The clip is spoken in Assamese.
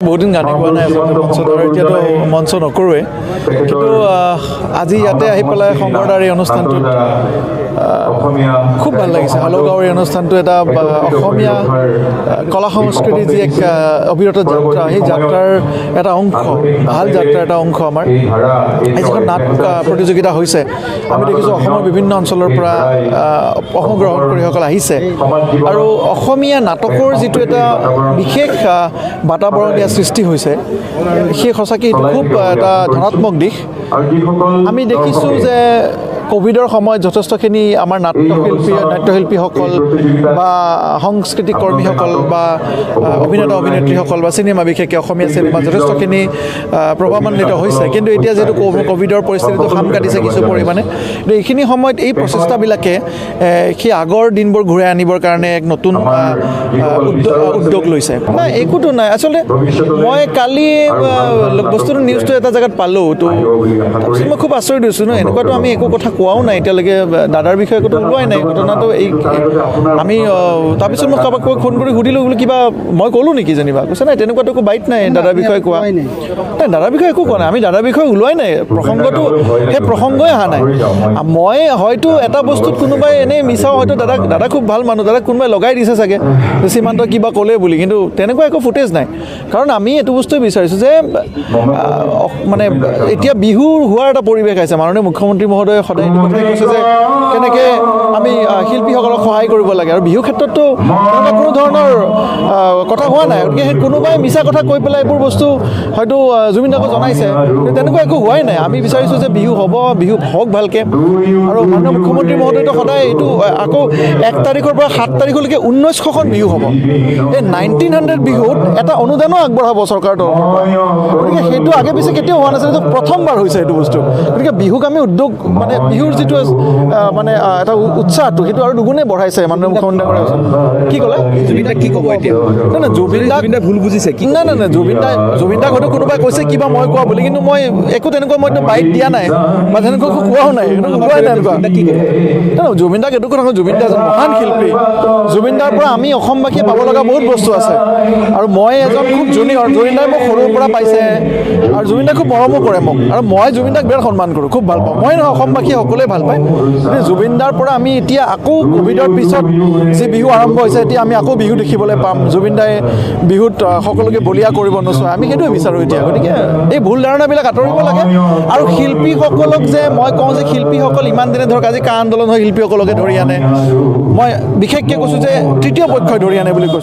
বহুত দিন গানে গোৱা নাই মঞ্চত আৰু এতিয়াতো মঞ্চ নকৰোৱে কিন্তু আজি ইয়াতে আহি পেলাই শংকৰদাৰ এই অনুষ্ঠানটোত খুব ভাল লাগিছে। হালগাঁৱৰ এই অনুষ্ঠানটো এটা অসমীয়া কলা সংস্কৃতিৰ যি এক অবিৰত যাত্ৰা, সেই যাত্ৰাৰ এটা অংশ, ভাল যাত্ৰাৰ এটা অংশ আমাৰ এই যিখন নাট প্ৰতিযোগিতা হৈছে। আমি দেখিছোঁ অসমৰ বিভিন্ন অঞ্চলৰ পৰা অংশগ্ৰহণকাৰীসকল আহিছে আৰু অসমীয়া নাটকৰ যিটো এটা বিশেষ বাতাবৰণ ইয়াত সৃষ্টি হৈছে, সেই সঁচাকৈ এইটো খুব এটা ধনাত্মক দিশ। আমি দেখিছোঁ যে কোভিডৰ সময়ত যথেষ্টখিনি আমাৰ নাট্যশিল্পীসকল বা সাংস্কৃতিক কৰ্মীসকল বা অভিনেতা অভিনেত্ৰীসকল বা চিনেমা, বিশেষকৈ অসমীয়া চিনেমা যথেষ্টখিনি প্ৰভাৱান্বিত হৈছে। কিন্তু এতিয়া যিহেতু কোভিডৰ পৰিস্থিতিটো খাম কাটিছে কিছু পৰিমাণে, কিন্তু এইখিনি সময়ত এই প্ৰচেষ্টাবিলাকে সেই আগৰ দিনবোৰ ঘূৰাই আনিবৰ কাৰণে এক নতুন উদ্যোগ লৈছে। নাই একোতো নাই, আচলতে মই কালি বস্তুটো নিউজটো এটা জেগাত পালোঁ, তো তাৰপিছত মই খুব আচৰিত হৈছোঁ ন, এনেকুৱাতো আমি একো কথা কোৱাও নাই এতিয়ালৈকে, দাদাৰ বিষয়ে একোতো ওলোৱাই নাই ঘটনাটো। এই আমি তাৰপিছত মই কাৰোবাক ফোন কৰি সুধিলোঁ বোলো কিবা মই ক'লোঁ নেকি যেনিবা, কৈছে নাই তেনেকুৱাতো একো বাইট নাই দাদাৰ বিষয়ে কোৱা নাই, দাদাৰ বিষয়ে একো কোৱা নাই, আমি দাদাৰ বিষয়ে ওলোৱাই নাই, প্ৰসংগটো সেই প্ৰসংগই অহা নাই। মই হয়তো এটা বস্তুত কোনোবাই এনেই মিছাও, হয়তো দাদা খুব ভাল মানুহ, দাদাক কোনোবাই লগাই দিছে চাগে সীমান্ত কিবা ক'লে বুলি, কিন্তু তেনেকুৱা একো ফুটেজ নাই। কাৰণ আমি এইটো বস্তুৱে বিচাৰিছোঁ যে মানে এতিয়া বিহু হোৱাৰ এটা পৰিৱেশ আছে। মাননীয় মুখ্যমন্ত্ৰী মহোদয়ে সদায় এইটো কথাই কৈছে যে কেনেকৈ আমি শিল্পীসকলক সহায় কৰিব লাগে, আৰু বিহু ক্ষেত্ৰততো তেনেকুৱা কোনো ধৰণৰ কথা হোৱা নাই। গতিকে সেই কোনোবাই মিছা কথা কৈ পেলাই এইবোৰ বস্তু হয়তো জুবিন দাকো জনাইছে, কিন্তু তেনেকুৱা একো হোৱাই নাই। আমি বিচাৰিছোঁ যে বিহু হ'ব, বিহু হওক ভালকৈ। আৰু মাননীয় মুখ্যমন্ত্ৰী মহোদয়তো সদায় এইটো আকৌ 1 তাৰিখৰ পৰা 7 তাৰিখলৈকে 1900খন বিহু হ'ব। এই 1900 বিহুত এটা অনুদানো আগবঢ়াব চৰকাৰৰ তৰফৰ পৰা। গতিকে সেইটো আগে পিছে কেতিয়াও হোৱা নাছিল, এইটো প্ৰথমবাৰ হৈছে এইটো বস্তু। গতিকে বিহুক আমি উদ্যোগ মানে বিহুৰ যিটো মানে এটা উৎসাহটো সেইটো আৰু দুগুণে বঢ়াইছে মাননীয় মুখ্যমন্ত্ৰীয়ে। কি ক'লে জুবিন দাক কি ক'ব এতিয়া? নাই জুবিন দা ভুল বুজিছে কি? নাই জুবিন দাক হয়তো কোনোবাই কৈছে কিবা মই কোৱা বুলি, কিন্তু মই একো তেনেকুৱা মইতো বাইট দিয়া নাই বা তেনেকুৱা একো কোৱাও নাই, ওলোৱাই নাই এনেকুৱা। জুবিন দাক এইটো কথা, জুবিন দা এজন মহান শিল্পী। জুবিন দাৰ পৰা আমি অসমবাসীয়ে পাব লগা বহুত বস্তু আছে, আৰু মই এজন খুব জুনিয়ৰ। জুবিন দাই মোক সৰুৰ পৰা পাইছে আৰু জুবিন দাই খুব মৰমো কৰে মোক, আৰু মই জুবিন দাক বিৰাট সন্মান কৰোঁ, খুব ভাল পাওঁ। মই নহয়, অসমবাসী সকলোৱে ভাল পায়। গতিকে জুবিন দাৰ পৰা আমি এতিয়া আকৌ কোভিডৰ পিছত যি বিহু আৰম্ভ হৈছে, এতিয়া আমি আকৌ বিহু দেখিবলৈ পাম। জুবিন দাই বিহুত সকলোকে বলিয়া কৰিব নোচোৱা, আমি সেইটোৱে বিচাৰোঁ এতিয়া। গতিকে এই ভুল ধাৰণাবিলাক আঁতৰিব লাগে। আৰু শিল্পীসকলক যে মই কওঁ যে শিল্পীসকল ইমান দিনে ধৰক আজি কা আন্দোলন হৈ শিল্পীসকলকে ধৰি আনে, মই বিশেষকৈ কৈছোঁ যে তৃতীয় পক্ষই ধৰি আনে বুলি কৈছোঁ।